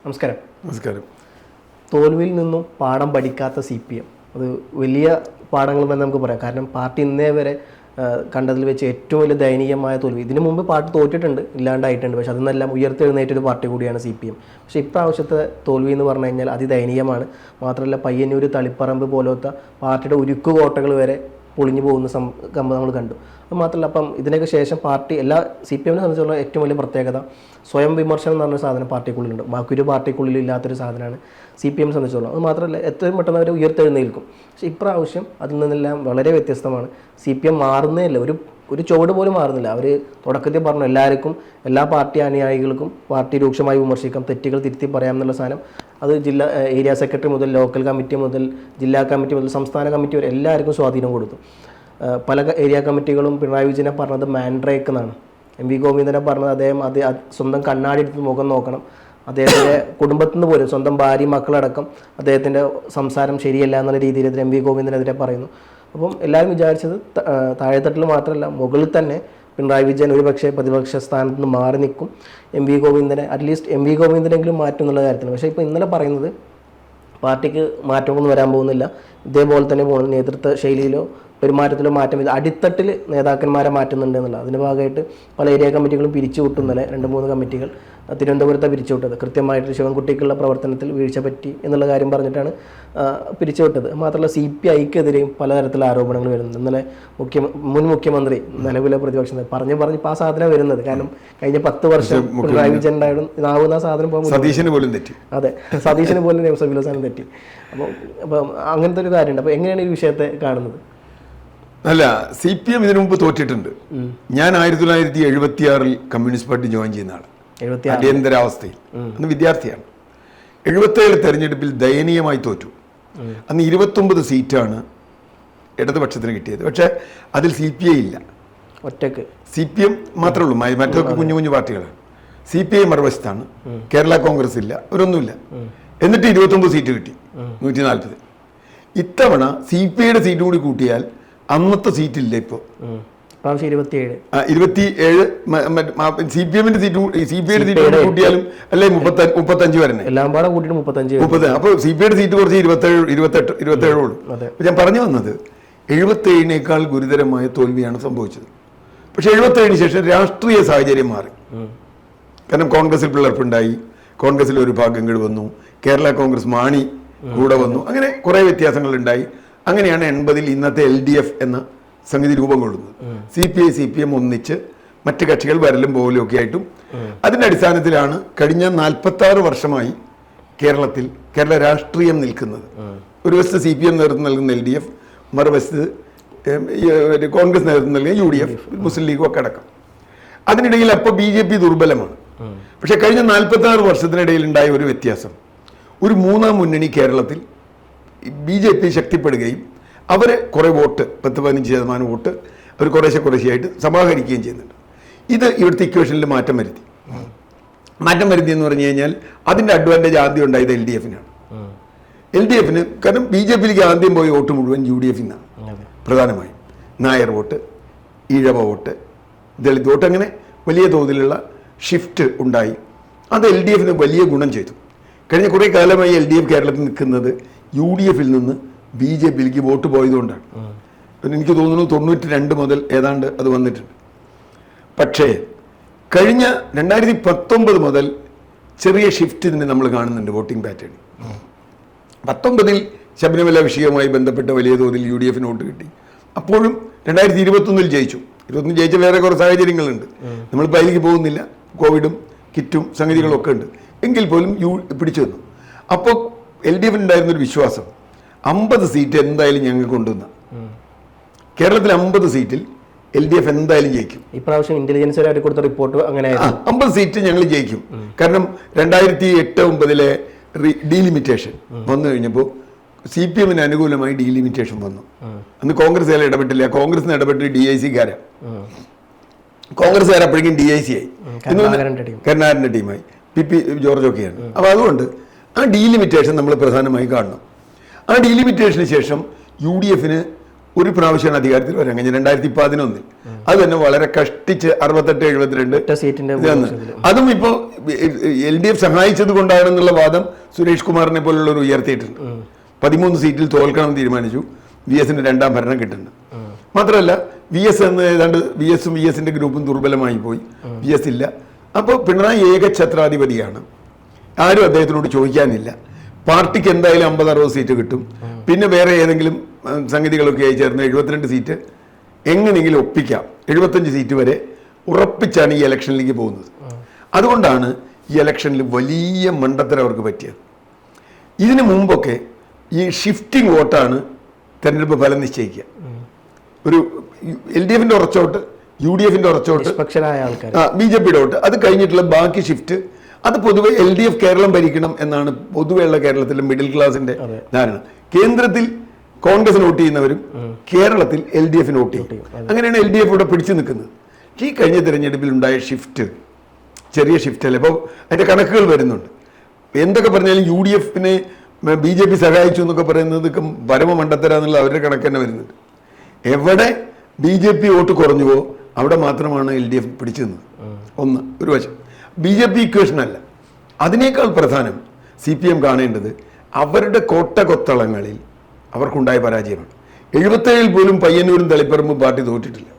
നമസ്കാരം. നമസ്കാരം. തോൽവിയിൽ നിന്നും പാഠം പഠിക്കാത്ത CPM അത് വലിയ പാഠങ്ങൾ തന്നെ നമുക്ക് പറയാം. കാരണം പാർട്ടി ഇന്നേ വരെ കണ്ടതിൽ വെച്ച് ഏറ്റവും വലിയ ദയനീയമായ തോൽവി. ഇതിനു മുമ്പ് പാർട്ടി തോറ്റിട്ടുണ്ട്, ഇല്ലാണ്ടായിട്ടുണ്ട്. പക്ഷെ അതിനെല്ലാം ഉയർത്തെഴുന്നേറ്റൊരു പാർട്ടി കൂടിയാണ് CPM. പക്ഷേ ഇപ്രാവശ്യത്തെ തോൽവി എന്ന് പറഞ്ഞു കഴിഞ്ഞാൽ അതിദയനീയമാണ്. മാത്രമല്ല പയ്യന്നൂർ, തളിപ്പറമ്പ് പോലത്തെ പാർട്ടിയുടെ ഉരുക്കുകോട്ടകൾ വരെ പൊളിഞ്ഞു പോകുന്ന സംഭവം നമ്മൾ കണ്ടു. അത് മാത്രമല്ല, അപ്പം ഇതിനൊക്കെ ശേഷം പാർട്ടി എല്ലാ CPMനെ സംബന്ധിച്ചുള്ള ഏറ്റവും വലിയ പ്രത്യേകത സ്വയം വിമർശനം എന്ന് പറഞ്ഞ സാധനം പാർട്ടിക്കുള്ളിലുണ്ട്. ബാക്കിയൊരു പാർട്ടിക്കുള്ളിൽ ഇല്ലാത്തൊരു സാധനമാണ് CPM സംബന്ധിച്ചുള്ളത്. അത് മാത്രമല്ല എത്രയും പെട്ടെന്ന് അവർ ഉയർത്തെഴുന്നേൽക്കും. പക്ഷേ ഇപ്രാവശ്യം അതിൽ നിന്നെല്ലാം വളരെ വ്യത്യസ്തമാണ്. CPM മാറുന്നേ ഇല്ല, ഒരു ചുവട് പോലും മാറുന്നില്ല. അവർ തുടക്കത്തിൽ പറഞ്ഞു എല്ലാവർക്കും, എല്ലാ പാർട്ടി അനുയായികൾക്കും പാർട്ടി രൂക്ഷമായി വിമർശിക്കാം, തെറ്റുകൾ തിരുത്തി പറയാമെന്നുള്ള സാധനം അത് ജില്ലാ ഏരിയ സെക്രട്ടറി മുതൽ ലോക്കൽ കമ്മിറ്റി മുതൽ ജില്ലാ കമ്മിറ്റി മുതൽ സംസ്ഥാന കമ്മിറ്റി വരെ എല്ലാവർക്കും സ്വാധീനം കൊടുത്തു. പല ഏരിയ കമ്മിറ്റികളും പിണറായി വിജയനെ പറഞ്ഞത് മാൻഡ്രേക്ക് എന്നാണ്. MV ഗോവിന്ദനെ പറഞ്ഞത് അദ്ദേഹം സ്വന്തം കണ്ണാടി എടുത്ത് മുഖം നോക്കണം, അദ്ദേഹത്തിൻ്റെ കുടുംബത്തിൽ നിന്ന് പോലും സ്വന്തം ഭാര്യ മക്കളടക്കം അദ്ദേഹത്തിൻ്റെ സംസാരം ശരിയല്ല എന്നുള്ള രീതിയിൽ MV ഗോവിന്ദനെതിരെ പറയുന്നു. അപ്പം എല്ലാവരും വിചാരിച്ചത് താഴെത്തട്ടിൽ മാത്രമല്ല മുകളിൽ തന്നെ പിണറായി വിജയൻ ഒരുപക്ഷെ പ്രതിപക്ഷ സ്ഥാനത്ത് നിന്ന് മാറി നിൽക്കും, MV ഗോവിന്ദനെ അറ്റ്ലീസ്റ്റ് MV ഗോവിന്ദനെങ്കിലും മാറ്റും എന്നുള്ള കാര്യത്തിൽ. പക്ഷേ ഇപ്പോൾ ഇന്നലെ പറയുന്നത് പാർട്ടിക്ക് മാറ്റമൊന്നും വരാൻ പോകുന്നില്ല, ഇതേപോലെ തന്നെ പോകുന്നു, നേതൃത്വ ശൈലിയിലോ പെരുമാറ്റത്തിലോ മാറ്റം അടിത്തട്ടിൽ നേതാക്കന്മാരെ മാറ്റുന്നുണ്ട് എന്നുള്ളത്. അതിൻ്റെ ഭാഗമായിട്ട് പല ഏരിയ കമ്മിറ്റികളും പിരിച്ചു വിട്ടുന്നല്ലേ 2-3 കമ്മിറ്റികൾ തിരുവനന്തപുരത്തെ പിരിച്ചു വിട്ടത്. കൃത്യമായിട്ട് ശിവൻകുട്ടിക്കുള്ള പ്രവർത്തനത്തിൽ വീഴ്ച പറ്റി എന്നുള്ള കാര്യം പറഞ്ഞിട്ടാണ് പിരിച്ചു വിട്ടത്. മാത്രമല്ല CPIക്കെതിരെയും പലതരത്തിലുള്ള ആരോപണങ്ങൾ വരുന്നുണ്ട്. ഇന്നലെ മുൻ മുഖ്യമന്ത്രി നിലവിലെ പ്രതിപക്ഷം പറഞ്ഞ് ഇപ്പോൾ ആ സാധനം വരുന്നത്. കാരണം കഴിഞ്ഞ 10 വർഷം പിണറായി വിജയൻ ഉണ്ടാവുന്ന ആ സാധനം പോകുമ്പോൾ സതീശന് പോലും തെറ്റി. അതെ, സതീശന് പോലും നിയമസഭയിലെ സാധനം തെറ്റി. അപ്പം അങ്ങനത്തെ ഒരു കാര്യമുണ്ട്. അപ്പോൾ എങ്ങനെയാണ് ഈ വിഷയത്തെ കാണുന്നത്? അല്ല, CPM ഇതിനു മുമ്പ് തോറ്റിട്ടുണ്ട്. ഞാൻ 1976 കമ്മ്യൂണിസ്റ്റ് പാർട്ടി ജോയിൻ ചെയ്യുന്ന ആളാണ്. അടിയന്തരാവസ്ഥയിൽ അന്ന് വിദ്യാർത്ഥിയാണ്. 77 തെരഞ്ഞെടുപ്പിൽ ദയനീയമായി തോറ്റു. അന്ന് 29 സീറ്റാണ് ഇടതുപക്ഷത്തിന് കിട്ടിയത്. പക്ഷേ അതിൽ CPI ഇല്ല, ഒറ്റക്ക് CPM മാത്രമേ ഉള്ളൂ. മറ്റൊക്കെ കുഞ്ഞു കുഞ്ഞു പാർട്ടികളാണ്. CPI മറുവശത്താണ്, കേരള കോൺഗ്രസ് ഇല്ല, അവരൊന്നുമില്ല. എന്നിട്ട് 29 സീറ്റ് കിട്ടി, 140. ഇത്തവണ CPIയുടെ സീറ്റ് കൂടി കൂട്ടിയാൽ അന്നത്തെ സീറ്റില്ല. ഇപ്പോൾ 27 CPMന്റെ CPIയുടെ സീറ്റ് കൂട്ടിയാലും അല്ലെ 35 വരെ, എല്ലാം പാടെ കൂട്ടിയിട്ട് 35. അപ്പോൾ CPIയുടെ സീറ്റ് കുറച്ച് 27 ഉള്ളൂ. ഞാൻ പറഞ്ഞു വന്നത് 77നേക്കാൾ ഗുരുതരമായ തോൽവിയാണ് സംഭവിച്ചത്. പക്ഷെ 77 ശേഷം രാഷ്ട്രീയ സാഹചര്യം മാറി. കാരണം കോൺഗ്രസിൽ പിളർപ്പുണ്ടായി, കോൺഗ്രസിൽ ഒരു ഭാഗങ്ങൾ വന്നു, കേരള കോൺഗ്രസ് മാണി കൂടെ വന്നു, അങ്ങനെ കുറെ വ്യത്യാസങ്ങൾ ഉണ്ടായി. അങ്ങനെയാണ് 80-ൽ ഇന്നത്തെ LDF എന്ന സമിതി രൂപം കൊള്ളുന്നത്. CPI CPM ഒന്നിച്ച് മറ്റ് കക്ഷികൾ വരലും പോകലും ഒക്കെ ആയിട്ടും അതിൻ്റെ അടിസ്ഥാനത്തിലാണ് കഴിഞ്ഞ 46 വർഷമായി കേരള രാഷ്ട്രീയം നിൽക്കുന്നത്. ഒരു വശത്ത് CPM നേതൃത്വം നൽകുന്ന LDF, മറുവശത്ത് കോൺഗ്രസ് നേതൃത്വം നൽകുന്ന UDF, മുസ്ലിം ലീഗും ഒക്കെ അടക്കം. അതിനിടയിൽ അപ്പോൾ BJP ദുർബലമാണ്. പക്ഷെ കഴിഞ്ഞ 46 വർഷത്തിനിടയിൽ ഉണ്ടായ ഒരു വ്യത്യാസം, ഒരു മൂന്നാം മുന്നണി കേരളത്തിൽ BJP ശക്തിപ്പെടുകയും അവർ കുറേ വോട്ട് 10-15% വോട്ട് അവർ കുറേശ്ശെയായിട്ട് സമാഹരിക്കുകയും ചെയ്യുന്നുണ്ട്. ഇത് ഇവിടുത്തെ ഇക്വേഷനിൽ മാറ്റം വരുത്തി എന്ന് പറഞ്ഞു കഴിഞ്ഞാൽ അതിൻ്റെ അഡ്വാൻറ്റേജ് ആദ്യം ഉണ്ടായത് LDFനാണ്. LDFന് കാരണം BJPയിലേക്ക് ആദ്യം പോയ വോട്ട് മുഴുവൻ UDF നിന്നാണ്. പ്രധാനമായും Nair vote, Ezhava vote, Dalit vote, അങ്ങനെ വലിയ തോതിലുള്ള ഷിഫ്റ്റ് ഉണ്ടായി. അത് LDFന് വലിയ ഗുണം ചെയ്തു. കഴിഞ്ഞ കുറേ കാലമായി LDF കേരളത്തിൽ നിൽക്കുന്നത് UDFൽ നിന്ന് BJPയിലേക്ക് വോട്ട് പോയതുകൊണ്ടാണ്. എനിക്ക് തോന്നുന്നു 92 മുതൽ ഏതാണ്ട് അത് വന്നിട്ടുണ്ട്. പക്ഷേ കഴിഞ്ഞ 2019 മുതൽ ചെറിയ ഷിഫ്റ്റ് ഇതിന് നമ്മൾ കാണുന്നുണ്ട് വോട്ടിംഗ് പാറ്റേൺ. 19-ൽ ശബരിമല വിഷയവുമായി ബന്ധപ്പെട്ട് വലിയ തോതിൽ UDFന് വോട്ട് കിട്ടി. അപ്പോഴും 2021-ൽ ജയിച്ചു. 21 ജയിച്ച വേറെ കുറേ സാഹചര്യങ്ങളുണ്ട്, നമ്മളിപ്പോൾ അതിലേക്ക് പോകുന്നില്ല. കോവിഡും കിറ്റും സംഗതികളും ഒക്കെ ഉണ്ട്. എങ്കിൽ പോലും പിടിച്ചു വന്നു. അപ്പോൾ LDFന് ഉണ്ടായിരുന്നൊരു വിശ്വാസം 50 സീറ്റ് എന്തായാലും ഞങ്ങൾ കൊണ്ടുവന്ന കേരളത്തിൽ 50 സീറ്റിൽ LDF എന്തായാലും ജയിക്കും. ഇപ്രാവശ്യം ഇന്റലിജൻസ് കൊടുത്ത റിപ്പോർട്ട് അങ്ങനെ 50 സീറ്റ് ഞങ്ങൾ ജയിക്കും. കാരണം 2008-9-ലെ ഡീലിമിറ്റേഷൻ വന്നു കഴിഞ്ഞപ്പോൾ CPMന് അനുകൂലമായി ഡീലിമിറ്റേഷൻ വന്നു. അന്ന് കോൺഗ്രസ് ഇടപെട്ടില്ല. കോൺഗ്രസിന് ഇടപെട്ട് DIC-കാരാ. കോൺഗ്രസ്സുകാർ അപ്പോഴേക്കും DIC ആയി, കരുണാകരൻ്റെ ടീമായി, PP ജോർജൊക്കെയാണ്. അപ്പോൾ അതുകൊണ്ട് ആ ഡീലിമിറ്റേഷൻ നമ്മൾ പ്രധാനമായി കാണണം. ആ ഡീലിമിറ്റേഷന് ശേഷം UDFന് ഒരു പ്രാവശ്യമാണ് അധികാരത്തിൽ വരാൻ കഴിഞ്ഞത് 2011. അത് തന്നെ വളരെ കഷ്ടിച്ച് 68-72 സീറ്റിന്റെ അതും ഇപ്പോൾ LDF സഹായിച്ചത് കൊണ്ടാണെന്നുള്ള വാദം സുരേഷ് കുമാറിനെ പോലുള്ളവർ ഉയർത്തിയിട്ടുണ്ട്. 13 സീറ്റിൽ തോൽക്കണം തീരുമാനിച്ചു. VS രണ്ടാം ഭരണം കിട്ടുന്നുണ്ട്. മാത്രമല്ല VS എന്ന് ഏതാണ്ട് VS-ഉം VS-ന്റെ ഗ്രൂപ്പും ദുർബലമായി പോയി. VS ഇല്ല. അപ്പോൾ പിണറായി ഏകഛത്രാധിപതിയാണ്. ആരും അദ്ദേഹത്തിനോട് ചോദിക്കാനില്ല. പാർട്ടിക്ക് എന്തായാലും 50-60 സീറ്റ് കിട്ടും. പിന്നെ വേറെ ഏതെങ്കിലും സംഗതികളൊക്കെ ആയി ചേർന്ന് 72 സീറ്റ് എങ്ങനെയെങ്കിലും ഒപ്പിക്കാം. 75 സീറ്റ് വരെ ഉറപ്പിച്ചാണ് ഈ ഇലക്ഷനിലേക്ക് പോകുന്നത്. അതുകൊണ്ടാണ് ഈ ഇലക്ഷനിൽ വലിയ മണ്ടത്തരം അവർക്ക് പറ്റിയത്. ഇതിനു മുമ്പൊക്കെ ഈ ഷിഫ്റ്റിംഗ് വോട്ടാണ് തെരഞ്ഞെടുപ്പ് ഫലം നിശ്ചയിക്കുക. ഒരു LDF-ന്റെ ഉറച്ചോട്ട്, UDF-ന്റെ ഉറച്ചോട്ട്, BJP-യുടെ വോട്ട്, അത് കഴിഞ്ഞിട്ടുള്ള ബാക്കി ഷിഫ്റ്റ് അത് പൊതുവെ LDF കേരളം ഭരിക്കണം എന്നാണ് പൊതുവെയുള്ള കേരളത്തിലെ മിഡിൽ ക്ലാസിന്റെ ധാരണ. കേന്ദ്രത്തിൽ കോൺഗ്രസിന് വോട്ട് ചെയ്യുന്നവരും കേരളത്തിൽ LDF-ന് വോട്ട് ചെയ്യും. അങ്ങനെയാണ് LDF ഇവിടെ പിടിച്ചു നിൽക്കുന്നത്. ഈ കഴിഞ്ഞ തിരഞ്ഞെടുപ്പിൽ ഉണ്ടായ ഷിഫ്റ്റ് ചെറിയ ഷിഫ്റ്റ് അല്ല. ഇപ്പോൾ അതിന്റെ കണക്കുകൾ വരുന്നുണ്ട്. എന്തൊക്കെ പറഞ്ഞാലും UDF-നെ BJP സഹായിച്ചു എന്നൊക്കെ പറയുന്നത് പരമമണ്ടത്തര എന്നുള്ള അവരുടെ കണക്ക് തന്നെ വരുന്നുണ്ട്. എവിടെ BJP വോട്ട് കുറഞ്ഞുവോ അവിടെ മാത്രമാണ് LDF പിടിച്ചു നിന്നത്. ഒരു വശം BJP ഇക്വേഷൻ അല്ല. അതിനേക്കാൾ പ്രധാനം CPM കാണേണ്ടത് അവരുടെ കോട്ടകൊത്തളങ്ങളിൽ അവർക്കുണ്ടായ പരാജയമാണ്. 77 പോലും പയ്യന്നൂരും തളിപ്പറമ്പും പാർട്ടി തോറ്റിട്ടില്ല.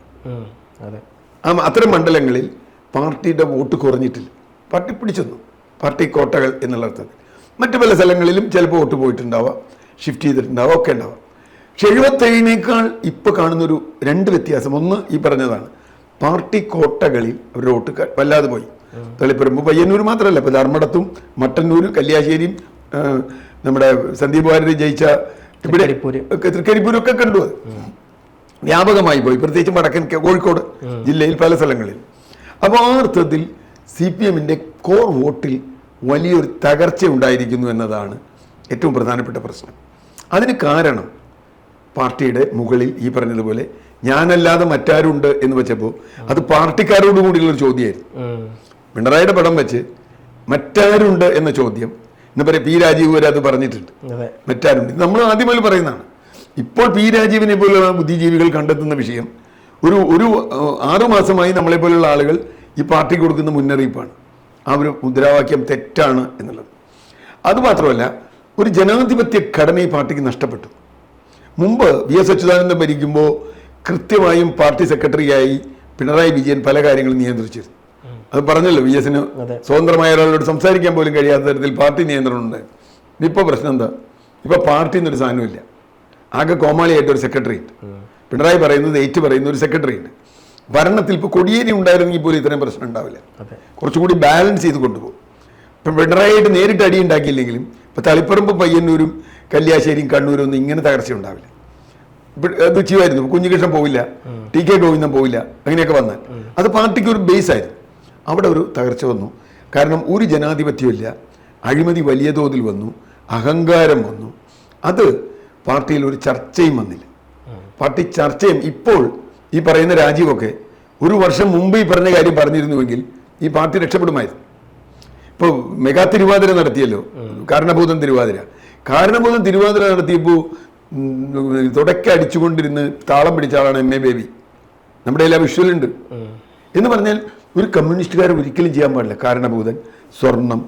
അത്തരം മണ്ഡലങ്ങളിൽ പാർട്ടിയുടെ വോട്ട് കുറഞ്ഞിട്ടില്ല. പാർട്ടി പിടിച്ചെന്നു, പാർട്ടി കോട്ടകൾ എന്നുള്ള അർത്ഥത്തിൽ. മറ്റു പല സ്ഥലങ്ങളിലും ചിലപ്പോൾ വോട്ട് പോയിട്ടുണ്ടാവാം, ഷിഫ്റ്റ് ചെയ്തിട്ടുണ്ടാവാം, ഒക്കെ ഉണ്ടാവാം. പക്ഷെ 77-നേക്കാൾ ഇപ്പോൾ കാണുന്നൊരു 2 വ്യത്യാസം. ഒന്ന് ഈ പറഞ്ഞതാണ്, പാർട്ടി കോട്ടകളിൽ അവരുടെ വോട്ട് വല്ലാതെ പോയി. തളിപ്പറമ്പ് പയ്യന്നൂർ മാത്രമല്ല, ഇപ്പോൾ ധർമ്മടത്തും മട്ടന്നൂരും കല്യാശ്ശേരിയും നമ്മുടെ സന്ദീപ് വാര്യർ ജയിച്ച ഇവിടെ തൃക്കരിപ്പൂരൊക്കെ കണ്ടു. അത് വ്യാപകമായി പോയി, പ്രത്യേകിച്ച് വടക്കൻ കോഴിക്കോട് ജില്ലയിൽ പല സ്ഥലങ്ങളിൽ. അപ്പോൾ ആ അർത്ഥത്തിൽ CPM-ന്റെ കോർ വോട്ടിൽ വലിയൊരു തകർച്ച ഉണ്ടായിരിക്കുന്നു എന്നതാണ് ഏറ്റവും പ്രധാനപ്പെട്ട പ്രശ്നം. അതിന് കാരണം പാർട്ടിയുടെ മുകളിൽ ഈ പറഞ്ഞതുപോലെ ഞാനല്ലാതെ മറ്റാരുണ്ട് എന്ന് വെച്ചപ്പോൾ അത് പാർട്ടിക്കാരോട് കൂടിയുള്ളൊരു ചോദ്യമായിരുന്നു. പിണറായിയുടെ പടം വെച്ച് മറ്റാരുണ്ട് എന്ന ചോദ്യം എന്ന് പറയാം. P. രാജീവ് വരെ അത് പറഞ്ഞിട്ടുണ്ട്, മറ്റാരുണ്ട്. നമ്മൾ ആദ്യമേ പറയുന്നതാണ്. ഇപ്പോൾ P. രാജീവിനെ പോലുള്ള ബുദ്ധിജീവികൾ കണ്ടെത്തുന്ന വിഷയം ഒരു 6 മാസമായി നമ്മളെ പോലുള്ള ആളുകൾ ഈ പാർട്ടി കൊടുക്കുന്ന മുന്നറിയിപ്പാണ്. ആ ഒരു മുദ്രാവാക്യം തെറ്റാണ് എന്നുള്ളത്. അതുമാത്രമല്ല, ഒരു ജനാധിപത്യ ഘടന ഈ പാർട്ടിക്ക് നഷ്ടപ്പെട്ടു. മുമ്പ് VS അച്യുതാനന്ദൻ ഭരിക്കുമ്പോൾ കൃത്യമായും പാർട്ടി സെക്രട്ടറിയായി പിണറായി വിജയൻ പല കാര്യങ്ങളും നിയന്ത്രിച്ചിരുന്നു. അത് പറഞ്ഞല്ലോ, VS-ന് സ്വതന്ത്രമായ ഒരാളോട് സംസാരിക്കാൻ പോലും കഴിയാത്ത തരത്തിൽ പാർട്ടി നിയന്ത്രണം ഉണ്ടായിരുന്നു. ഇപ്പോൾ പ്രശ്നം എന്താ? ഇപ്പോൾ പാർട്ടി എന്നൊരു സാധനമില്ല. ആകെ കോമാളിയായിട്ടൊരു സെക്രട്ടറി ഉണ്ട്. പിണറായി പറയുന്നത് പറയുന്ന ഒരു സെക്രട്ടറി ഉണ്ട്. ഭരണത്തിൽ ഇപ്പോൾ കൊടിയേരി ഉണ്ടായിരുന്നെങ്കിൽ പോലും ഇത്രയും പ്രശ്നം ഉണ്ടാവില്ല. കുറച്ചുകൂടി ബാലൻസ് ചെയ്ത് കൊണ്ടുപോകും. ഇപ്പം പിണറായിയായിട്ട് നേരിട്ട് അടി ഉണ്ടാക്കിയില്ലെങ്കിലും ഇപ്പം തളിപ്പറമ്പ് പയ്യന്നൂരും കല്യാശ്ശേരിയും കണ്ണൂരും ഒന്നും ഇങ്ങനെ തകർച്ച ഉണ്ടാവില്ല. അത് ചെയ്യുമായിരുന്നു. കുഞ്ഞികൃഷ്ണൻ പോവില്ല, TK ഗോവിന്ദൻ പോവില്ല, അങ്ങനെയൊക്കെ വന്നാൽ അത് പാർട്ടിക്ക് ഒരു ബേസ് ആയിരുന്നു. അവിടെ ഒരു തകർച്ച വന്നു. കാരണം ഒരു ജനാധിപത്യമില്ല, അഴിമതി വലിയ തോതിൽ വന്നു, അഹങ്കാരം വന്നു. അത് പാർട്ടിയിൽ ഒരു ചർച്ചയും വന്നില്ല. പാർട്ടി ചർച്ചയും ഇപ്പോൾ ഈ പറയുന്ന രാജീവൊക്കെ 1 വർഷം മുമ്പ് ഈ പറഞ്ഞ കാര്യം പറഞ്ഞിരുന്നുവെങ്കിൽ ഈ പാർട്ടി രക്ഷപ്പെടുമായിരുന്നു. ഇപ്പോൾ മെഗാ തിരുവാതിര നടത്തിയല്ലോ, കാരണഭൂതം തിരുവാതിര നടത്തിയപ്പോൾ തുടക്കടിച്ചുകൊണ്ടിരുന്ന് താളം പിടിച്ച ആളാണ് MA ബേബി. നമ്മുടെ എല്ലാ വിഷ്വലുണ്ട്. എന്ന് പറഞ്ഞാൽ ഒരു കമ്മ്യൂണിസ്റ്റുകാരൻ ഒരിക്കലും ചെയ്യാൻ പാടില്ല. കാരണഭൂതൻ, സ്വർണം,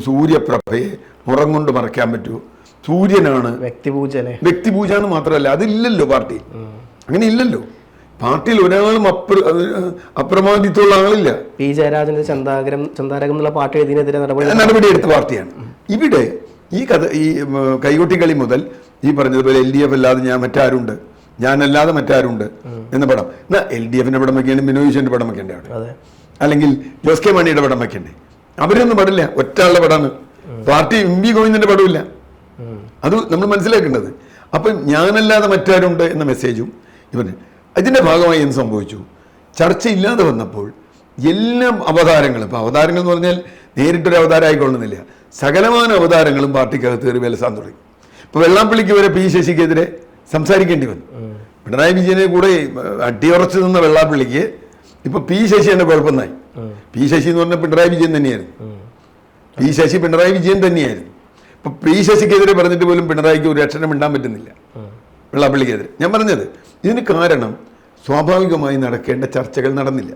സൂര്യപ്രഭയെ മുറം കൊണ്ട് മറയ്ക്കാൻ പറ്റുമോ? സൂര്യനാണ് വ്യക്തിപൂജ എന്ന് മാത്രമല്ല, അതില്ലല്ലോ പാർട്ടിയിൽ. അങ്ങനെ ഇല്ലല്ലോ പാർട്ടിയിൽ. ഒരാളും അപ്രമാദിത്വമുള്ള ആളില്ല. P. ജയരാജന്റെ ചന്താരകം എന്നുള്ള പാർട്ടി ഇതിനെതിരെ നടപടിയെടുത്ത പാർട്ടിയാണ്. ഇവിടെ ഈ കൈകൊട്ടിക്കളി മുതൽ ഈ പറഞ്ഞതുപോലെ LDF അല്ലാതെ ഞാനല്ലാതെ മറ്റാരുണ്ട് എന്ന പടം. എന്നാൽ LDF-ന്റെ പടം വയ്ക്കേണ്ട, ബിനോയ് വിശ്വന്റെ പടം വയ്ക്കേണ്ട അവിടെ, അല്ലെങ്കിൽ ജോസ് കെ മാണിയുടെ പടം വയ്ക്കണ്ടേ? അവരൊന്നും പടില്ല, ഒറ്റ ആളുടെ പടമാണ്. Party MV ഗോവിന്ദന്റെ പടമില്ല. അത് നമ്മൾ മനസ്സിലാക്കേണ്ടത്. അപ്പം ഞാനല്ലാതെ മറ്റാരുണ്ട് എന്ന മെസ്സേജും ഇവന്. ഇതിന്റെ ഭാഗമായി എന്ത് സംഭവിച്ചു? ചർച്ചയില്ലാതെ വന്നപ്പോൾ എല്ലാ അവതാരങ്ങളും, ഇപ്പം അവതാരങ്ങൾ എന്ന് പറഞ്ഞാൽ നേരിട്ടൊരു അവതാരം ആയിക്കൊള്ളുന്നില്ല, സകലമായ അവതാരങ്ങളും പാർട്ടിക്കകത്ത് കയറി വിലസാൻ തുടങ്ങി. ഇപ്പോൾ വെള്ളാപ്പള്ളിക്ക് വരെ P. ശശിക്കെതിരെ സംസാരിക്കേണ്ടി വന്നു. പിണറായി വിജയനെ കൂടെ അടിയുറച്ചു നിന്ന വെള്ളാപ്പള്ളിക്ക് ഇപ്പൊ P. ശശി എന്നെ കുഴപ്പമെന്നായി. P. ശശി എന്ന് പറഞ്ഞാൽ പിണറായി വിജയൻ തന്നെയായിരുന്നു. P. ശശി പിണറായി വിജയൻ തന്നെയായിരുന്നു. ഇപ്പൊ P. ശശിക്കെതിരെ പറഞ്ഞിട്ട് പോലും പിണറായിക്ക് ഒരു അക്ഷരം മിണ്ടാൻ പറ്റുന്നില്ല വെള്ളാപ്പള്ളിക്കെതിരെ. ഞാൻ പറഞ്ഞത് ഇതിന് കാരണം സ്വാഭാവികമായി നടക്കേണ്ട ചർച്ചകൾ നടന്നില്ല.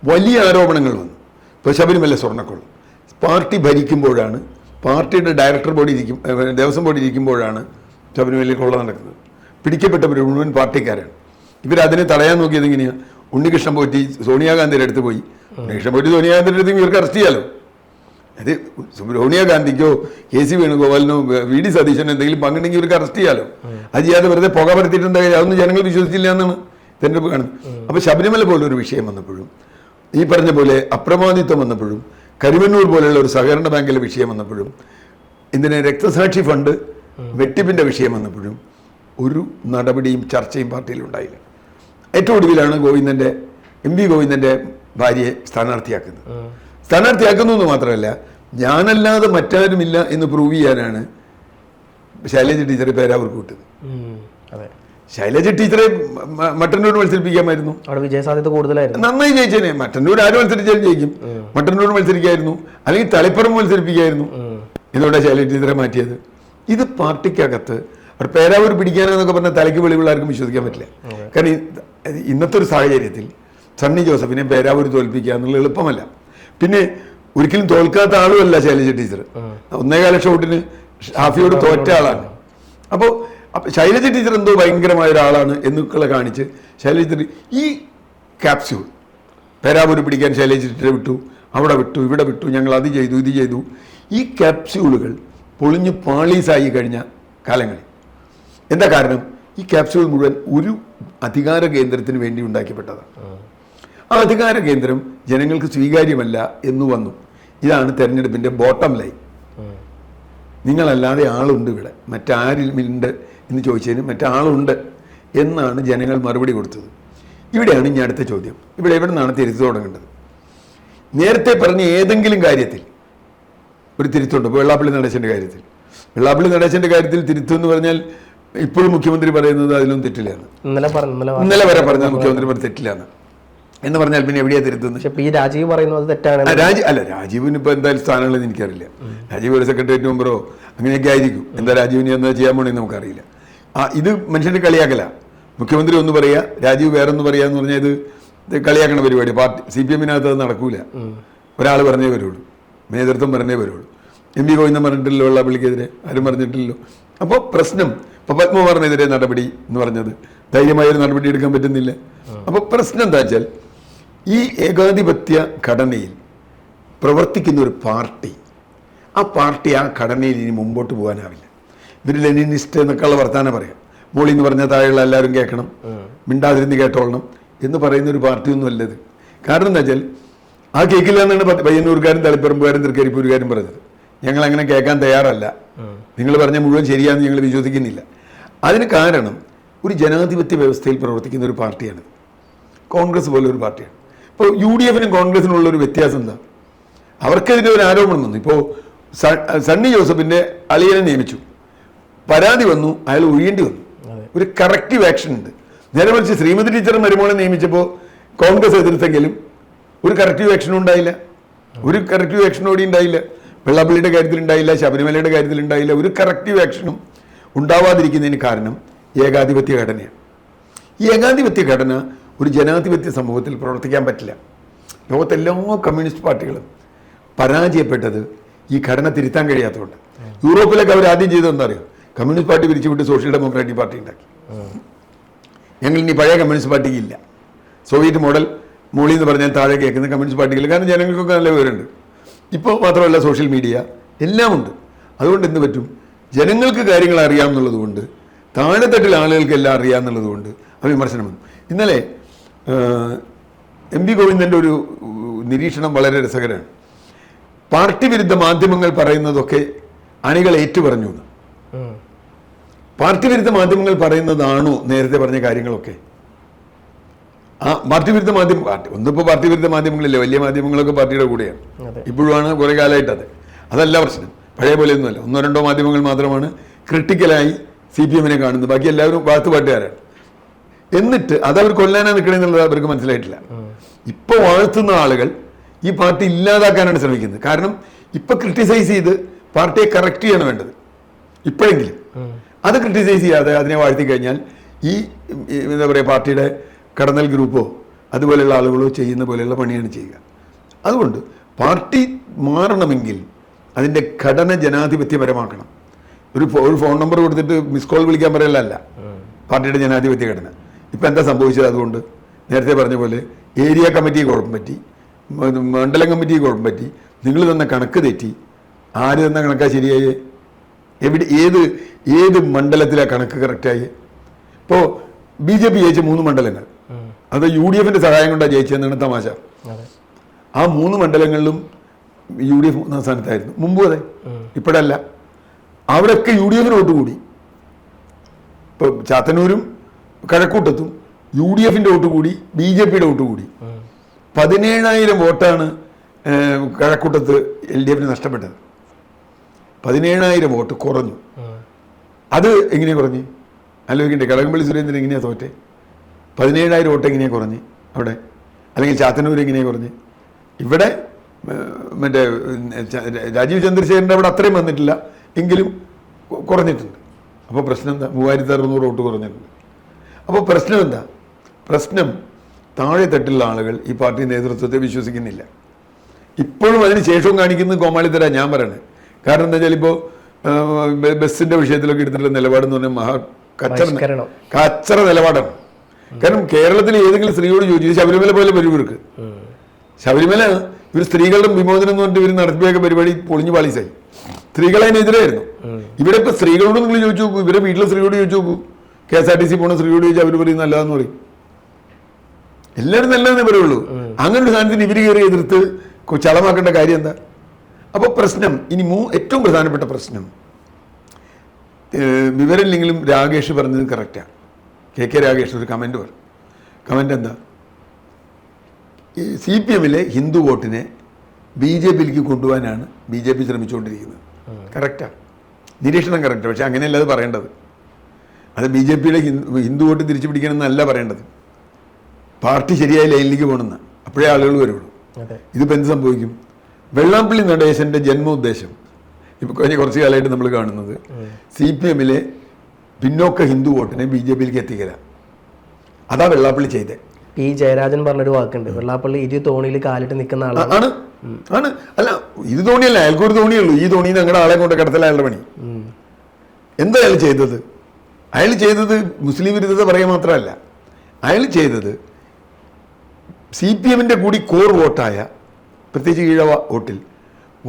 വലിയ ആരോപണങ്ങൾ വന്നു. ഇപ്പോൾ ശബരിമല സ്വർണ്ണക്കൊള്ള പാർട്ടി ഭരിക്കുമ്പോഴാണ്, പാർട്ടിയുടെ ഡയറക്ടർ ബോഡി ദേവസ്വം ബോർഡ് ഇരിക്കുമ്പോഴാണ് ശബരിമലയിൽ കൊള്ള നടക്കുന്നത്. പിടിക്കപ്പെട്ടവർ മുഴുവൻ പാർട്ടിക്കാരാണ്. ഇവരതിനെ തടയാൻ നോക്കിയത് എങ്ങനെയാണ്? ഉണ്ണികൃഷ്ണൻ പോറ്റി സോണിയാഗാന്ധിയുടെ അടുത്ത് പോയി. ഉണ്ണികൃഷ്ണൻ പോറ്റി സോണിയാഗാന്ധിയുടെ അടുത്ത് ഇവർക്ക് അറസ്റ്റ് ചെയ്യാലോ. അത് സോണിയാഗാന്ധിക്കോ കെ സി വേണുഗോപാലിനോ വി ഡി സതീശനോ എന്തെങ്കിലും പങ്കുണ്ടെങ്കിൽ ഇവർക്ക് അറസ്റ്റ് ചെയ്യാലോ. അത് ചെയ്യാതെ വെറുതെ പുക പരത്തിയിട്ടുണ്ടായി അതൊന്നും ജനങ്ങൾ വിശ്വസിച്ചില്ല എന്നാണ് തെരഞ്ഞെടുപ്പ് കാണുന്നത്. അപ്പോൾ ശബരിമല പോലൊരു വിഷയം വന്നപ്പോഴും, ഈ പറഞ്ഞ പോലെ അപ്രമാദിത്വം വന്നപ്പോഴും, കരിമന്നൂർ പോലെയുള്ള ഒരു സഹകരണ ബാങ്കിലെ വിഷയം വന്നപ്പോഴും, ഇതിനെ രക്തസാക്ഷി ഫണ്ട് വെട്ടിപ്പിൻ്റെ വിഷയം വന്നപ്പോഴും ഒരു നടപടിയും ചർച്ചയും പാർട്ടിയിലുണ്ടായില്ല. ഏറ്റവും ഒടുവിലാണ് എം വി ഗോവിന്ദൻ്റെ ഭാര്യയെ സ്ഥാനാർത്ഥിയാക്കുന്നത്. സ്ഥാനാർത്ഥിയാക്കുന്നു എന്ന് മാത്രമല്ല, ഞാനല്ലാതെ മറ്റാരുമില്ല എന്ന് പ്രൂവ് ചെയ്യാനാണ് ശൈലജ ടീച്ചറെ പേരാവർക്ക് വിട്ടത്. ശൈലജ ടീച്ചറെ മട്ടന്നൂർ മത്സരിപ്പിക്കാമായിരുന്നു, അവിടെ വിജയസാധ്യത കൂടുതലായിരുന്നു. നന്നായി ജയിച്ചേനെ. മട്ടന്നൂർ ആര് മത്സരിച്ചാലും ജയിക്കും. മട്ടന്നൂർ മത്സരിക്കായിരുന്നു, അല്ലെങ്കിൽ തളിപ്പറമ്പ് മത്സരിപ്പിക്കായിരുന്നു. എന്തുകൊണ്ടാണ് ശൈലജ ടീച്ചറെ മാറ്റിയത്? ഇത് പാർട്ടിക്കകത്ത് അവിടെ പേരാവൂർ പിടിക്കാനെന്നൊക്കെ പറഞ്ഞാൽ തലയ്ക്ക് വെളിവുള്ളാർക്കും വിശ്വസിക്കാൻ പറ്റില്ല. കാരണം ഇന്നത്തെ ഒരു സാഹചര്യത്തിൽ സണ്ണി ജോസഫിനെ പേരാവൂർ തോൽപ്പിക്കുക എന്നുള്ളത് എളുപ്പമല്ല. പിന്നെ ഒരിക്കലും തോൽക്കാത്ത ആളുമല്ല ശൈലജ ടീച്ചർ. 1.25 ലക്ഷം വോട്ടിന് ഷാഫിയോട് തോറ്റ ആളാണ്. അപ്പോൾ ശൈലജ ടീച്ചർ എന്തോ ഭയങ്കരമായ ഒരാളാണ് എന്നൊക്കെ കാണിച്ച് ശൈലജ ടീച്ചർ ഈ ക്യാപ്സ്യൂൾ പേരാവൂർ പിടിക്കാൻ ശൈലജ ടീച്ചറെ വിട്ടു, അവിടെ വിട്ടു, ഇവിടെ വിട്ടു, ഞങ്ങൾ അത് ചെയ്തു, ഇത് ചെയ്തു. ഈ ക്യാപ്സ്യൂളുകൾ പൊളിഞ്ഞ് പാളീസായി കഴിഞ്ഞ കാലങ്ങളിൽ എന്താ കാരണം? ഈ ക്യാപ്സ്യൂൾ മുഴുവൻ ഒരു അധികാര കേന്ദ്രത്തിന് വേണ്ടി ഉണ്ടാക്കിപ്പെട്ടതാണ്. ആ അധികാര കേന്ദ്രം ജനങ്ങൾക്ക് സ്വീകാര്യമല്ല എന്ന് വന്നു. ഇതാണ് തെരഞ്ഞെടുപ്പിൻ്റെ ബോട്ടം ലൈൻ. നിങ്ങളല്ലാതെ ആളുണ്ട് ഇവിടെ, മറ്റാരുമിണ്ട് എന്ന് ചോദിച്ചതിന് മറ്റാളുണ്ട് എന്നാണ് ജനങ്ങൾ മറുപടി കൊടുത്തത്. ഇവിടെയാണ് ഇനി അടുത്ത ചോദ്യം. ഇവിടെ എവിടെ നിന്നാണ് തിരുത്തു തുടങ്ങേണ്ടത്? നേരത്തെ പറഞ്ഞ ഏതെങ്കിലും കാര്യത്തിൽ ഒരു തിരുത്തുണ്ട്. ഇപ്പോൾ വെള്ളാപ്പള്ളി നടേശൻ്റെ കാര്യത്തിൽ തിരുത്തു എന്ന് പറഞ്ഞാൽ ഇപ്പോഴും മുഖ്യമന്ത്രി പറയുന്നത് അതിലൊന്നും തെറ്റില്ലാണ്. ഇന്നലെ വരെ പറഞ്ഞ മുഖ്യമന്ത്രി തെറ്റില്ലാണ് എന്ന് പറഞ്ഞാൽ പിന്നെ എവിടെയാ തിരുത്തുന്നത്? രാജീവ് പറയുന്നത് തെറ്റാണ്. രാജീവിന് ഇപ്പോൾ എന്തായാലും സ്ഥാനങ്ങളെന്ന് എനിക്കറിയില്ല. രാജീവ് ഒരു സെക്രട്ടേറിയറ്റ് മെമ്പറോ അങ്ങനെയൊക്കെ ആയിരിക്കും. എന്താ രാജീവിന് എന്താ ചെയ്യാൻ പോണെന്ന് നമുക്കറിയില്ല. ഇത് മനുഷ്യൻ്റെ കളിയാക്കല. മുഖ്യമന്ത്രി ഒന്ന് പറയുക, രാജീവ് വേറൊന്ന് പറയുക എന്ന് പറഞ്ഞാൽ ഇത് കളിയാക്കണ പരിപാടി. പാർട്ടി CPM-നകത്ത് അത് നടക്കൂല. ഒരാൾ പറഞ്ഞേ വരുള്ളൂ, നേതൃത്വം പറഞ്ഞേ വരുള്ളൂ. എം വി ഗോവിന്ദൻ പറഞ്ഞിട്ടില്ലല്ലോ വെള്ളാപ്പള്ളിക്കെതിരെ, ആരും പറഞ്ഞിട്ടില്ലല്ലോ. അപ്പോൾ പ്രശ്നം ഇപ്പോൾ പത്മകുമാറിനെതിരെ നടപടി എന്ന് പറഞ്ഞത് ധൈര്യമായൊരു നടപടി എടുക്കാൻ പറ്റുന്നില്ല. അപ്പോൾ പ്രശ്നം എന്താ വെച്ചാൽ ഈ ഏകാധിപത്യ ഘടനയിൽ പ്രവർത്തിക്കുന്ന ഒരു പാർട്ടി, ആ ഘടനയിൽ ഇനി മുമ്പോട്ട് പോകാനാവില്ല. ഇവർ ലെനിനിസ്റ്റ് എന്നൊക്കെയുള്ള വർത്താനം പറയാം. മോളി എന്ന് പറഞ്ഞാൽ താഴെയുള്ള എല്ലാവരും കേൾക്കണം, മിണ്ടാതിരുന്ന് കേട്ടോളണം എന്ന് പറയുന്ന ഒരു പാർട്ടിയൊന്നും അല്ലത്. കാരണം എന്താ വെച്ചാൽ ആ കേൾക്കില്ല എന്നാണ് പയ്യന്നൂർക്കാരും തളിപ്പറമ്പുകാരും തൃക്കരിപ്പൂരുകാരും പറഞ്ഞത്. ഞങ്ങൾ അങ്ങനെ കേൾക്കാൻ തയ്യാറല്ല, നിങ്ങൾ പറഞ്ഞ മുഴുവൻ ശരിയാണെന്ന് ഞങ്ങൾ വിശ്വസിക്കുന്നില്ല. അതിന് കാരണം ഒരു ജനാധിപത്യ വ്യവസ്ഥയിൽ പ്രവർത്തിക്കുന്ന ഒരു പാർട്ടിയാണ് കോൺഗ്രസ് പോലൊരു പാർട്ടിയാണ്. ഇപ്പോൾ UDF-നും കോൺഗ്രസിനുള്ളൊരു വ്യത്യാസം എന്താ? അവർക്കെതിരെ ഒരു ആരോപണം വന്നു. ഇപ്പോൾ സണ്ണി ജോസഫിൻ്റെ അളിയനെ നിയമിച്ചു, പരാതി വന്നു, അയാൾ ഒഴിയേണ്ടി വന്നു. ഒരു കറക്റ്റീവ് ആക്ഷൻ ഉണ്ട്. നേരെ മറിച്ച് ശ്രീമതി ടീച്ചർ മരുമോളെ നിയമിച്ചപ്പോൾ കോൺഗ്രസ് എതിർത്തെങ്കിലും ഒരു കറക്റ്റീവ് ആക്ഷനും ഉണ്ടായില്ല. ഒരു കറക്റ്റീവ് ആക്ഷനോടെ ഉണ്ടായില്ല. വെള്ളാപ്പള്ളിയുടെ കാര്യത്തിൽ ഉണ്ടായില്ല, ശബരിമലയുടെ കാര്യത്തിൽ ഉണ്ടായില്ല. ഒരു കറക്റ്റീവ് ആക്ഷനും ഉണ്ടാവാതിരിക്കുന്നതിന് കാരണം ഏകാധിപത്യ ഘടനയാണ്. ഈ ഏകാധിപത്യ ഘടന ഒരു ജനാധിപത്യ സമൂഹത്തിൽ പ്രവർത്തിക്കാൻ പറ്റില്ല. ലോകത്തെല്ലാ കമ്മ്യൂണിസ്റ്റ് പാർട്ടികളും പരാജയപ്പെട്ടത് ഈ ഘടന തിരുത്താൻ കഴിയാത്തതുകൊണ്ട്. യൂറോപ്പിലൊക്കെ അവർ ആദ്യം ചെയ്തതെന്താ അറിയോ? കമ്മ്യൂണിസ്റ്റ് പാർട്ടി പിരിച്ചുവിട്ട് സോഷ്യൽ ഡെമോക്രാറ്റിക് പാർട്ടി ഉണ്ടാക്കി. ഞങ്ങൾ ഇനി പഴയ കമ്മ്യൂണിസ്റ്റ് പാർട്ടിക്ക് ഇല്ല, സോവിയറ്റ് മോഡൽ മോളി എന്ന് പറഞ്ഞാൽ താഴെ കേൾക്കുന്ന കമ്മ്യൂണിസ്റ്റ് പാർട്ടികൾ. കാരണം ജനങ്ങൾക്കൊക്കെ നല്ല വിവരമുണ്ട്. ഇപ്പോൾ മാത്രമല്ല സോഷ്യൽ മീഡിയ എല്ലാം ഉണ്ട്. അതുകൊണ്ട് എന്ത് പറ്റും? ജനങ്ങൾക്ക് കാര്യങ്ങൾ അറിയാമെന്നുള്ളത് കൊണ്ട്, താഴെത്തട്ടിൽ ആളുകൾക്ക് എല്ലാം അറിയാമെന്നുള്ളത് കൊണ്ട് ആ വിമർശനം വന്നു. ഇന്നലെ എം വി ഗോവിന്ദൻ്റെ ഒരു നിരീക്ഷണം വളരെ രസകരമാണ്. പാർട്ടി വിരുദ്ധ മാധ്യമങ്ങൾ പറയുന്നതൊക്കെ അണികൾ ഏറ്റുപറഞ്ഞു എന്ന്. പാർട്ടി വിരുദ്ധ മാധ്യമങ്ങൾ പറയുന്നതാണോ നേരത്തെ പറഞ്ഞ കാര്യങ്ങളൊക്കെ? പാർട്ടി വിരുദ്ധ മാധ്യമം ഒന്നിപ്പോൾ പാർട്ടി വിരുദ്ധ മാധ്യമങ്ങളില്ലേ, വലിയ മാധ്യമങ്ങളൊക്കെ പാർട്ടിയുടെ കൂടെയാണ്. ഇപ്പോഴുമാണ് കുറേ കാലമായിട്ടത്. അതല്ല പ്രശ്നം, പഴയ പോലെയൊന്നുമല്ല. 1-2 മാധ്യമങ്ങൾ മാത്രമാണ് ക്രിട്ടിക്കലായി CPM-നെ കാണുന്നത്. ബാക്കി എല്ലാവരും വാഴ്ത്തുപാട്ടുകാരാണ്. എന്നിട്ട് അതവർ കൊല്ലാനാണ് നിൽക്കണമെന്നുള്ളത് അവർക്ക് മനസ്സിലായിട്ടില്ല. ഇപ്പോൾ വാഴ്ത്തുന്ന ആളുകൾ ഈ പാർട്ടി ഇല്ലാതാക്കാനാണ് ശ്രമിക്കുന്നത്. കാരണം ഇപ്പം ക്രിട്ടിസൈസ് ചെയ്ത് പാർട്ടിയെ കറക്റ്റ് ചെയ്യാണ് വേണ്ടത്. ഇപ്പോഴെങ്കിലും അത് ക്രിട്ടിസൈസ് ചെയ്യാതെ അതിനെ വാഴ്ത്തി കഴിഞ്ഞാൽ ഈ എന്താ പറയുക പാർട്ടിയുടെ കടന്നൽ ഗ്രൂപ്പോ അതുപോലെയുള്ള ആളുകളോ ചെയ്യുന്ന പോലെയുള്ള പണിയാണ് ചെയ്യുക. അതുകൊണ്ട് പാർട്ടി മാറണമെങ്കിൽ അതിൻ്റെ ഘടന ജനാധിപത്യപരമാക്കണം. ഒരു ഫോൺ നമ്പർ കൊടുത്തിട്ട് മിസ് കോൾ വിളിക്കാൻ പറയലല്ല പാർട്ടിയുടെ ജനാധിപത്യ ഘടന. ഇപ്പം എന്താ സംഭവിച്ചത്? അതുകൊണ്ട് നേരത്തെ പറഞ്ഞ പോലെ ഏരിയ കമ്മിറ്റി കുഴപ്പം പറ്റി, മണ്ഡലം കമ്മിറ്റി കുഴപ്പം പറ്റി, നിങ്ങൾ തന്ന കണക്ക് തെറ്റി. ആര് തന്ന കണക്കാ ശരിയായേ? ഏത് മണ്ഡലത്തിലാണ് കണക്ക് കറക്റ്റായി? ഇപ്പോൾ BJP ജയിച്ച 3 മണ്ഡലങ്ങൾ അത് UDFന്റെ സഹായം കൊണ്ടാണ് ജയിച്ചതെന്നാണ് തമാശ. ആ 3 മണ്ഡലങ്ങളിലും UDF 3-ാം സ്ഥാനത്തായിരുന്നു മുമ്പ്. അതെ, ഇപ്പോഴല്ല. അവിടെയൊക്കെ UDFന് വോട്ട് കൂടി. ഇപ്പോൾ ചാത്തന്നൂരും കഴക്കൂട്ടത്തും UDFന്റെ വോട്ട് കൂടി, BJPയുടെ വോട്ട് കൂടി. 17,000 വോട്ടാണ് കഴക്കൂട്ടത്ത് LDFന് നഷ്ടപ്പെട്ടത്. 17,000 വോട്ട് കുറഞ്ഞു. അത് എങ്ങനെയാണ് കുറഞ്ഞ് ആലോചിക്കണ്ടേ? കടകംപള്ളി സുരേന്ദ്രൻ എങ്ങനെയാണ് തോറ്റെ? 17,000 വോട്ട് എങ്ങനെയാണ് കുറഞ്ഞ് അവിടെ? അല്ലെങ്കിൽ ചാത്തന്നൂർ എങ്ങനെയാണ് കുറഞ്ഞ്? ഇവിടെ മറ്റേ രാജീവ് ചന്ദ്രശേഖരൻ്റെ അവിടെ അത്രയും വന്നിട്ടില്ല, എങ്കിലും കുറഞ്ഞിട്ടുണ്ട്. അപ്പോൾ പ്രശ്നം എന്താ? 3,600 വോട്ട് കുറഞ്ഞിട്ടുണ്ട്. അപ്പോൾ പ്രശ്നം എന്താ? പ്രശ്നം താഴെ തട്ടിലുള്ള ആളുകൾ ഈ പാർട്ടി നേതൃത്വത്തെ വിശ്വസിക്കുന്നില്ല. ഇപ്പോഴും അതിന് ശേഷവും കാണിക്കുന്നത് കോമാളിത്തരാ ഞാൻ പറയണത്. കാരണം എന്താ വെച്ചാൽ ഇപ്പോൾ ബസ്സിൻ്റെ വിഷയത്തിലൊക്കെ എടുത്തിട്ടുള്ള നിലപാടെന്ന് പറഞ്ഞാൽ കച്ചറ നിലപാടാണ്. കാരണം കേരളത്തിൽ ഏതെങ്കിലും സ്ത്രീയോട് ചോദിച്ചു, ശബരിമല പോലെ വരും ഇവർക്ക്. ശബരിമല ഇവർ സ്ത്രീകളുടെ വിമോചനം എന്ന് പറഞ്ഞിട്ട് ഇവർ നടത്തിയൊക്കെ പരിപാടി പൊളിഞ്ഞു പാളീസായി. സ്ത്രീകൾ അതിനെതിരായിരുന്നു. ഇവിടെ ഇപ്പം സ്ത്രീകളോട് നിങ്ങൾ ചോദിച്ചു നോക്കൂ, ഇവരെ വീട്ടിലെ സ്ത്രീയോട് ചോദിച്ചു നോക്കൂ, KSRTC പോണ സ്ത്രീയോട് ചോദിച്ചാൽ അവർ പറയും നല്ലതാന്ന് പറയും. എല്ലാവരും നല്ലതെന്നേ പറയുള്ളൂ. അങ്ങനെ ഒരു സാധനത്തിന് ഇവർ കയറി എതിർത്ത് ചളമാക്കേണ്ട കാര്യം എന്താ? അപ്പോൾ പ്രശ്നം ഇനി ഏറ്റവും പ്രധാനപ്പെട്ട പ്രശ്നം, വിവരമില്ലെങ്കിലും രാകേഷ് പറഞ്ഞത് കറക്റ്റാണ്. KK രാകേഷ് ഒരു കമൻറ്റ് പറഞ്ഞു. കമൻറ്റ് എന്താ? ഈ CPMലെ ഹിന്ദു വോട്ടിനെ BJPയിലേക്ക് കൊണ്ടുപോകാനാണ് BJP ശ്രമിച്ചുകൊണ്ടിരിക്കുന്നത്. കറക്റ്റാണ്, നിരീക്ഷണം കറക്റ്റ്. പക്ഷെ അങ്ങനെയല്ല അത് പറയേണ്ടത്. അത് BJPയിലെ ഹിന്ദു വോട്ട് തിരിച്ചു പിടിക്കണമെന്നല്ല പറയേണ്ടത്. പാർട്ടി ശരിയായ ലൈനിലേക്ക് പോകണമെന്ന്, അപ്പോഴേ ആളുകൾ വരുള്ളൂ. ഇതിപ്പോൾ എന്ത് സംഭവിക്കും? വെള്ളാപ്പള്ളി നടേശൻ്റെ ജന്മോദ്ദേശം ഇപ്പോൾ കഴിഞ്ഞ കുറച്ച് കാലമായിട്ട് നമ്മൾ കാണുന്നത് CPMലെ പിന്നോക്ക ഹിന്ദു വോട്ടിനെ BJPയിലേക്ക് എത്തിക്കല. അതാ വെള്ളാപ്പള്ളി ചെയ്തേ. P. ജയരാജൻ പറഞ്ഞൊരു വാക്കുണ്ട്, വെള്ളാപ്പള്ളി ഇരു തോണിയിൽ കാലിട്ട് നിൽക്കുന്ന ആളാണ്. ആണ് അല്ല, ഇത് തോണിയല്ല, അയാൾക്കൊരു തോണിയുള്ളൂ. ഈ തോണിയിൽ ഞങ്ങളുടെ ആളെ കൊണ്ട് കിടത്തല അയാളുടെ പണി. എന്താ അയാൾ ചെയ്തത്? അയാൾ ചെയ്തത് മുസ്ലിം വിരുദ്ധത പറയുക മാത്രമല്ല, അയാൾ ചെയ്തത് CPMന്റെ കൂടി കോർ വോട്ടായ പ്രത്യേകിച്ച് ഈഴവ വോട്ടിൽ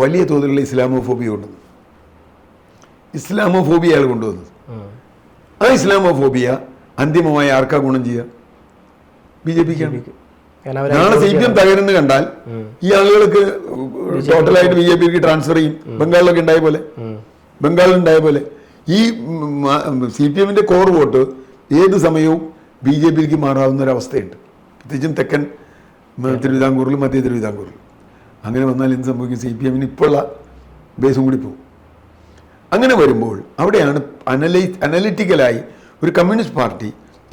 വലിയ തോതിലുള്ള ഇസ്ലാമോഫോബിയ കൊണ്ടുവന്നു. ഇസ്ലാമോഫോബിയ അയാൾ കൊണ്ടുവന്നത്. ആ ഇസ്ലാമോഫോബിയ അന്തിമമായി ആർക്കാ ഗുണം ചെയ്യുക? BJPക്കാണ്. നാളെ CPM തകരുന്ന് കണ്ടാൽ ഈ ആളുകൾക്ക് ടോട്ടലായിട്ട് BJPക്ക് ട്രാൻസ്ഫർ ചെയ്യും. ബംഗാളിലൊക്കെ ഉണ്ടായ പോലെ ഈ CPMന്റെ കോർ വോട്ട് ഏത് സമയവും BJPക്ക് മാറാവുന്ന ഒരവസ്ഥയുണ്ട്. പ്രത്യേകിച്ചും തെക്കൻ തിരുവിതാംകൂറിലും മധ്യ തിരുവിതാംകൂറിലും. അങ്ങനെ വന്നാൽ എന്ത് സംഭവിക്കും? CPMന് ഇപ്പോഴുള്ള ബേസും കൂടി പോകും. അങ്ങനെ വരുമ്പോൾ അവിടെയാണ് അനലിറ്റിക്കലായി ഒരു കമ്മ്യൂണിസ്റ്റ് പാർട്ടി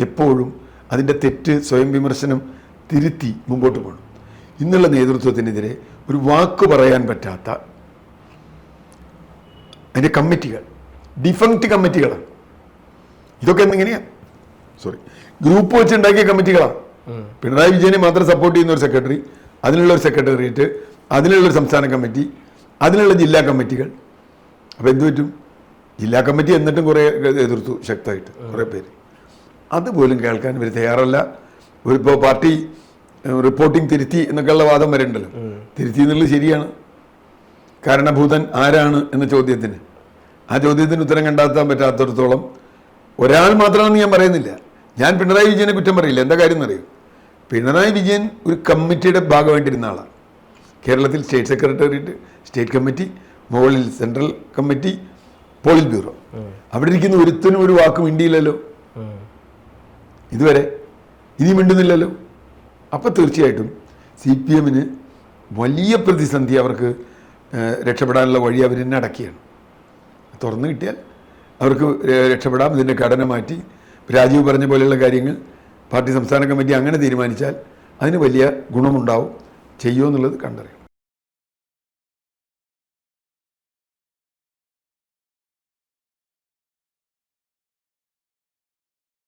എപ്പോഴും അതിൻ്റെ തെറ്റ് സ്വയം വിമർശനം തിരുത്തി മുമ്പോട്ട് പോകണം. ഇന്നുള്ള നേതൃത്വത്തിനെതിരെ ഒരു വാക്ക് പറയാൻ പറ്റാത്ത അതിൻ്റെ കമ്മിറ്റികൾ, ഡിഫങ്ക്റ്റ് കമ്മിറ്റികളാണ് ഇതൊക്കെ. എങ്ങനെയാണ് ഗ്രൂപ്പ് വെച്ച് ഉണ്ടാക്കിയ കമ്മിറ്റികളാണ്. പിണറായി വിജയനെ മാത്രം സപ്പോർട്ട് ചെയ്യുന്ന ഒരു സെക്രട്ടറി, അതിനുള്ള ഒരു സെക്രട്ടേറിയറ്റ്, അതിനുള്ളൊരു സംസ്ഥാന കമ്മിറ്റി, അതിനുള്ള ജില്ലാ കമ്മിറ്റികൾ. അപ്പോൾ എന്ത് പറ്റും? ജില്ലാ കമ്മിറ്റി എന്നിട്ടും കുറേ എതിർത്തു ശക്തമായിട്ട് കുറേ പേര്. അതുപോലും കേൾക്കാൻ ഇവർ തയ്യാറല്ല. ഇപ്പോൾ പാർട്ടി റിപ്പോർട്ടിംഗ് തിരുത്തി എന്നൊക്കെയുള്ള വാദം വരെ ഉണ്ടല്ലോ. തിരുത്തി എന്നുള്ളത് ശരിയാണ്. കാരണഭൂതൻ ആരാണ് എന്ന ചോദ്യത്തിന്, ആ ചോദ്യത്തിന് ഉത്തരം കണ്ടെത്താൻ പറ്റാത്തടത്തോളം ഒരാൾ മാത്രമാണെന്ന് ഞാൻ പറയുന്നില്ല. ഞാൻ പിണറായി വിജയനെ കുറ്റം പറയില്ല. എന്താ കാര്യം എന്നറിയും? പിണറായി വിജയൻ ഒരു കമ്മിറ്റിയുടെ ഭാഗമായിട്ടിരുന്ന ആളാണ്. കേരളത്തിൽ സ്റ്റേറ്റ് സെക്രട്ടേറിയറ്റ്, സ്റ്റേറ്റ് കമ്മിറ്റി, മുകളിൽ സെൻട്രൽ കമ്മിറ്റി, പോളിറ്റ് ബ്യൂറോ. അവിടെ ഇരിക്കുന്ന ഒരുത്തനും ഒരു വാക്കും മിണ്ടിയില്ലല്ലോ ഇതുവരെ, ഇനി മിണ്ടുന്നില്ലല്ലോ. അപ്പോൾ തീർച്ചയായിട്ടും CPMന് വലിയ പ്രതിസന്ധി, അവർക്ക് രക്ഷപ്പെടാനുള്ള വഴി അവർ തന്നെ അടക്കിയാണ്. തുറന്നു കിട്ടിയാൽ അവർക്ക് രക്ഷപ്പെടാം. ഇതിൻ്റെ ഘടന മാറ്റി രാജീവ് പറഞ്ഞ പോലെയുള്ള കാര്യങ്ങൾ പാർട്ടി സംസ്ഥാന കമ്മിറ്റി അങ്ങനെ തീരുമാനിച്ചാൽ അതിന് വലിയ ഗുണമുണ്ടാവും. ചെയ്യുമോ എന്നുള്ളത് കണ്ടറിയാം.